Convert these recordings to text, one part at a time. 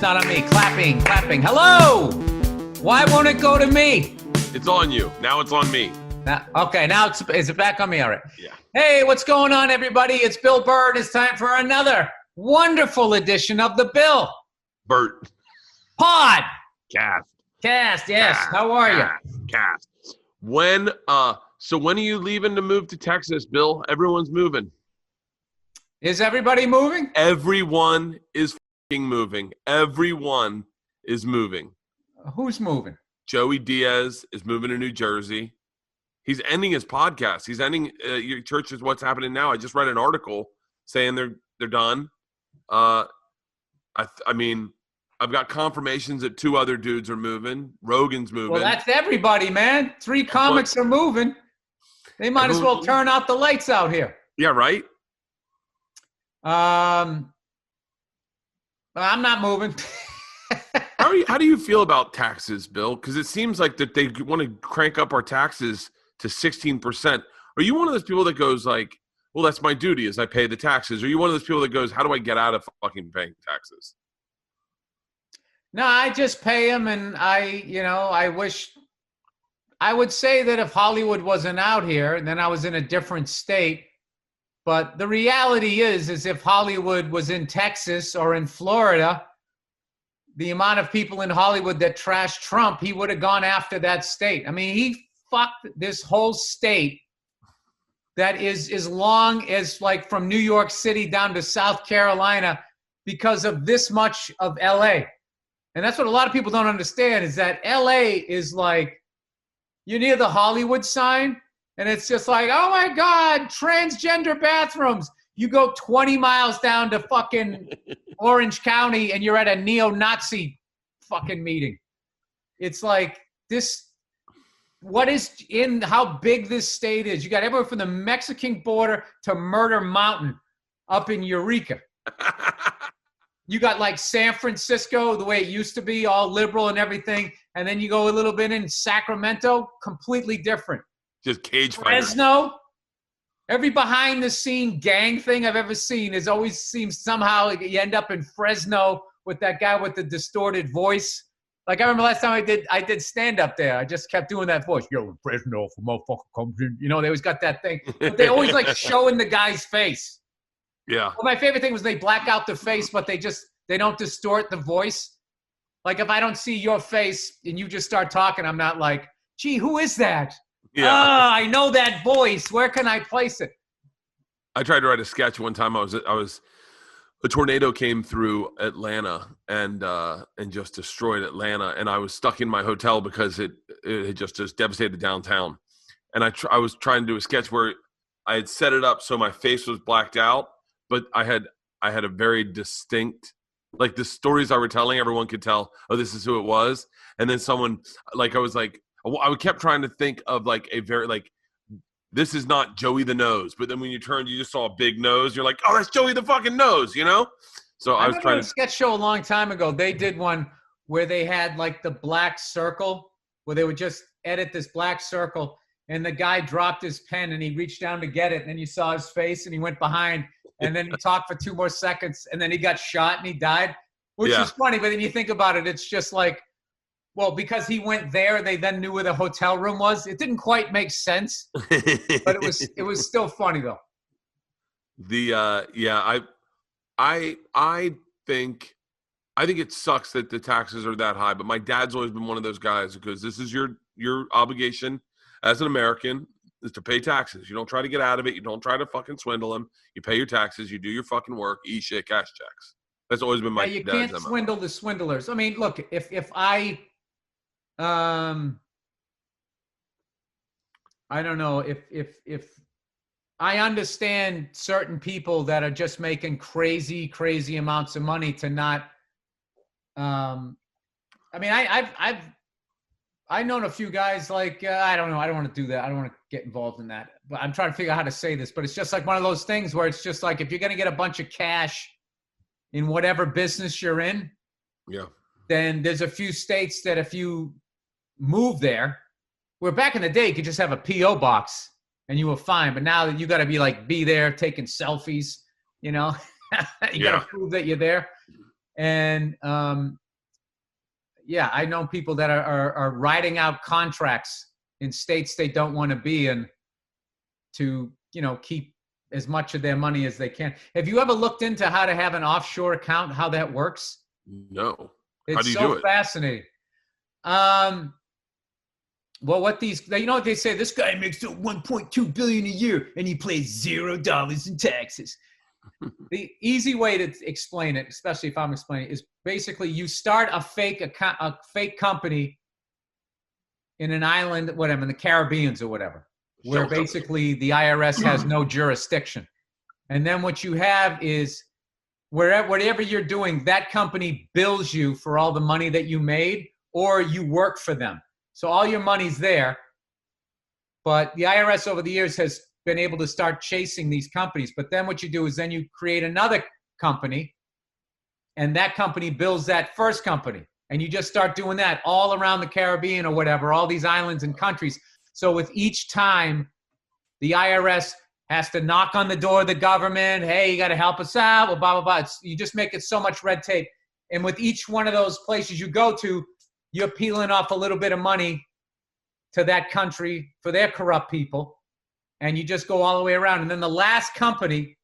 not on me. Clapping. Hello. Why won't it go to me? It's on you. Now it's on me. Okay, now is it back on me? All right. Yeah. Hey, what's going on, everybody? It's Bill Burr. It's time for another wonderful edition of the Bill Bert. Pod. Cast, yes. How are you? Cast. When are you leaving to move to Texas, Bill? Everyone's moving. Is everybody moving? Everyone is moving. Everyone is moving. Who's moving? Joey Diaz is moving to New Jersey. He's ending his podcast. He's ending your church is what's happening now. I just read an article saying they're done. I mean, I've got confirmations that 2 other dudes are moving. Rogan's moving. Well, that's everybody, man. 3 comics are moving. They might as well turn out the lights out here. Yeah, right? I'm not moving. How do you feel about taxes, Bill? Because it seems like that they want to crank up our taxes to 16%. Are you one of those people that goes like, well, that's my duty as I pay the taxes? Or are you one of those people that goes, how do I get out of fucking paying taxes? No, I just pay them, and I would say that if Hollywood wasn't out here, then I was in a different state. But the reality is if Hollywood was in Texas or in Florida, the amount of people in Hollywood that trashed Trump, he would have gone after that state. I mean, he fucked this whole state that is as long as like from New York City down to South Carolina because of this much of LA. And that's what a lot of people don't understand is that LA is like, you're near the Hollywood sign, and it's just like, oh my God, transgender bathrooms. You go 20 miles down to fucking Orange County and you're at a neo-Nazi fucking meeting. It's like this, how big this state is. You got everywhere from the Mexican border to Murder Mountain up in Eureka. You got like San Francisco, the way it used to be, all liberal and everything. And then you go a little bit in Sacramento, completely different. Just cage fighters. Fresno, every behind-the-scene gang thing I've ever seen is always seems somehow you end up in Fresno with that guy with the distorted voice. Like I remember last time I did stand-up there. I just kept doing that voice. Yo, in Fresno, if a motherfucker comes in. You know, they always got that thing. But they always like showing the guy's face. Yeah. Well, my favorite thing was they black out the face, but they don't distort the voice. Like if I don't see your face and you just start talking, I'm not like, gee, who is that? Yeah. I know that voice. Where can I place it? I tried to write a sketch one time. A tornado came through Atlanta and just destroyed Atlanta, and I was stuck in my hotel because it had just devastated downtown. And I was trying to do a sketch where I had set it up so my face was blacked out, but I had a very distinct, like the stories I were telling, everyone could tell, oh, this is who it was. And then someone, like, I kept trying to think of like a very, like, this is not Joey the Nose. But then when you turned, you just saw a big nose. You're like, oh, that's Joey the fucking Nose, you know? So I was trying to. A sketch show a long time ago. They did one where they had like the black circle, where they would just edit this black circle. And the guy dropped his pen and he reached down to get it. And then you saw his face and he went behind. And then he talked for 2 more seconds. And then he got shot and he died, which is funny. But then you think about it, it's just like, well, because he went there, they then knew where the hotel room was. It didn't quite make sense, but it was still funny though. I think it sucks that the taxes are that high. But my dad's always been one of those guys because this is your obligation as an American is to pay taxes. You don't try to get out of it. You don't try to fucking swindle them. You pay your taxes. You do your fucking work. Eat shit, cash checks. That's always been my dad's you can't swindle the swindlers. I mean, look, if I don't know if I understand certain people that are just making crazy amounts of money to not. I mean, I've known a few guys like I don't know. I don't want to do that. I don't want to get involved in that. But I'm trying to figure out how to say this. But it's just like one of those things where it's just like if you're going to get a bunch of cash in whatever business you're in, yeah, then there's a few states that if you move there, where back in the day you could just have a P.O. box and you were fine. But now you got to be there taking selfies, you know. You got to prove that you're there. And yeah, I know people that are writing out contracts in states they don't want to be in to, keep as much of their money as they can. Have you ever looked into how to have an offshore account, how that works? No. How It's do you so do it? fascinating. Well, what what they say, this guy makes 1.2 billion a year and he pays $0 in taxes. The easy way to explain it, especially if I'm explaining it, is basically you start a fake company in an island, whatever, in the Caribbean or whatever, where Shelter. basically the IRS has no jurisdiction. And then what you have is whatever you're doing, that company bills you for all the money that you made, or you work for them. So all your money's there. But the IRS over the years has been able to start chasing these companies. But then what you do is then you create another company, and that company bills that first company. And you just start doing that all around the Caribbean or whatever, all these islands and countries. So with each time, the IRS has to knock on the door of the government. Hey, you got to help us out. Well, blah, blah, blah. You just make it so much red tape. And with each one of those places you go to, you're peeling off a little bit of money to that country for their corrupt people. And you just go all the way around. And then the last company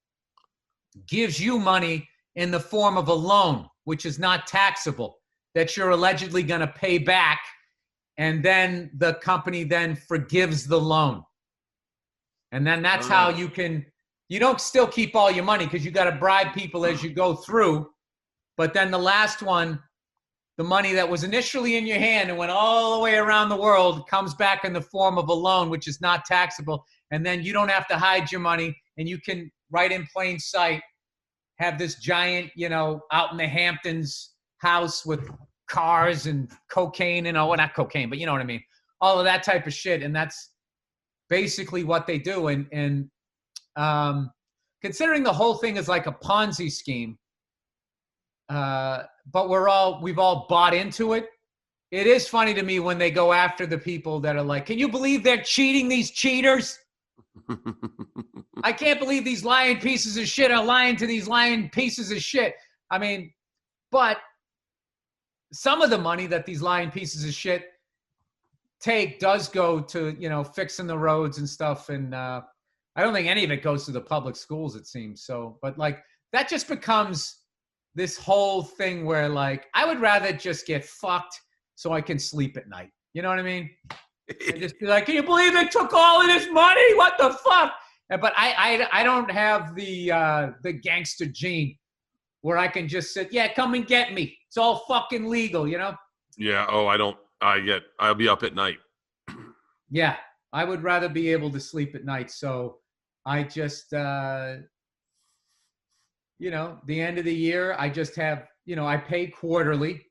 gives you money in the form of a loan, which is not taxable, that you're allegedly going to pay back. And then the company then forgives the loan. And then that's how you don't still keep all your money because you got to bribe people as you go through. But then the last one, the money that was initially in your hand and went all the way around the world comes back in the form of a loan, which is not taxable. And then you don't have to hide your money, and you can, right in plain sight, have this giant, out in the Hamptons house with cars and cocaine and, well, not cocaine, but you know what I mean? All of that type of shit. And that's basically what they do. And considering the whole thing is like a Ponzi scheme, but we've all bought into it. It is funny to me when they go after the people that are like, can you believe they're cheating, these cheaters? I can't believe these lying pieces of shit are lying to these lying pieces of shit. I mean, but some of the money that these lying pieces of shit take does go to, fixing the roads and stuff. And I don't think any of it goes to the public schools, it seems. So, but like that just becomes this whole thing where like, I would rather just get fucked so I can sleep at night. You know what I mean? And just be like, can you believe they took all of this money? What the fuck? But I don't have the gangster gene where I can just sit, yeah, come and get me. It's all fucking legal, Yeah. Oh, I'll be up at night. Yeah. I would rather be able to sleep at night. So I just, the end of the year, I just have, I pay quarterly.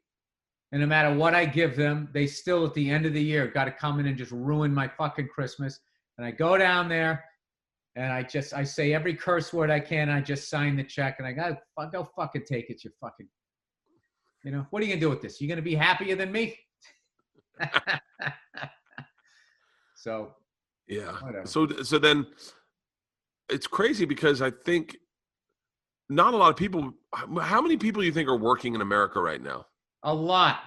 And no matter what I give them, they still at the end of the year got to come in and just ruin my fucking Christmas. And I go down there and I say every curse word I can. I just sign the check and I go fucking take it. You fucking, what are you going to do with this? You going to be happier than me? So, yeah. Whatever. So then it's crazy because I think not a lot of people, how many people do you think are working in America right now? A lot.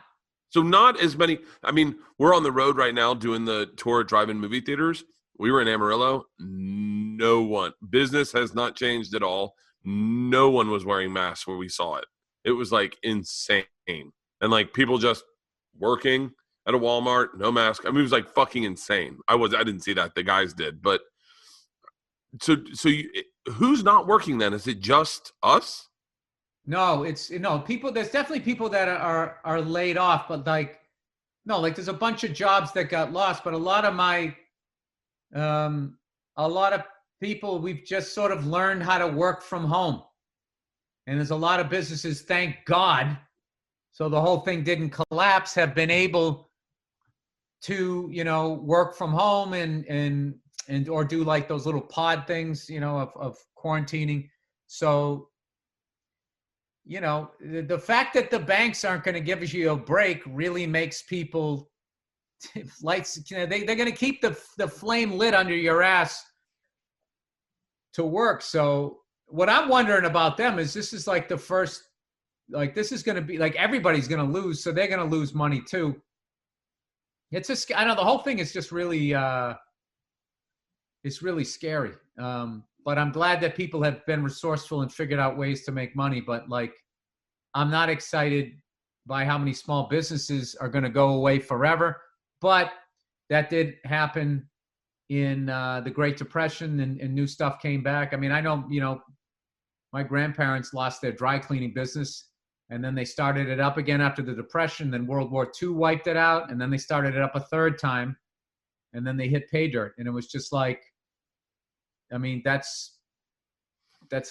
So not as many. I mean, we're on the road right now doing the tour at drive-in movie theaters. We were in Amarillo. No one. Business has not changed at all. No one was wearing masks where we saw it. It was like insane. And like people just working at a Walmart, no mask. I mean, it was like fucking insane. I didn't see that. The guys did. But who's not working then? Is it just us? No, it's people. There's definitely people that are laid off, but there's a bunch of jobs that got lost. But a lot of people, we've just sort of learned how to work from home, and there's a lot of businesses, thank God, so the whole thing didn't collapse, have been able to work from home and or do like those little pod things of quarantining. So. The fact that the banks aren't going to give you a break really makes people lights. They're going to keep the flame lit under your ass to work. So what I'm wondering about them is this is like the first, like this is going to be like everybody's going to lose, so they're going to lose money too. It's just, I know the whole thing is just really it's really scary. But I'm glad that people have been resourceful and figured out ways to make money. But like, I'm not excited by how many small businesses are going to go away forever. But that did happen in the Great Depression, and new stuff came back. I mean, I know, my grandparents lost their dry cleaning business, and then they started it up again after the Depression. Then World War II wiped it out, and then they started it up a third time, and then they hit pay dirt. And it was just like, I mean, that's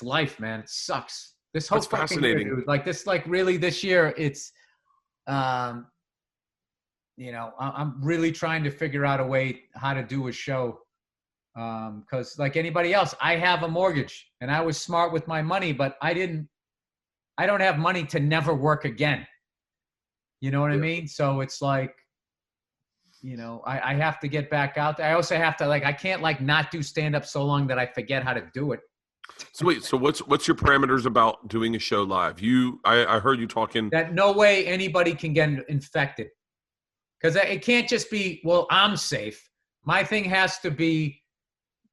life, man. It sucks. This whole That's fascinating. year, dude, like this, like really this year, it's, I'm really trying to figure out a way how to do a show. Because like anybody else, I have a mortgage, and I was smart with my money, but I don't have money to never work again. You know what I mean? So it's like, I have to get back out there. I also have to, like, I can't like not do stand up so long that I forget how to do it. So wait, so what's your parameters about doing a show live? I heard you talking that no way anybody can get infected. Because it can't just be, well, I'm safe. My thing has to be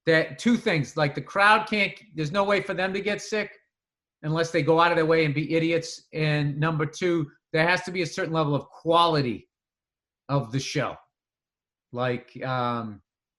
that two things, like the crowd there's no way for them to get sick unless they go out of their way and be idiots. And number two, there has to be a certain level of quality of the show. Like,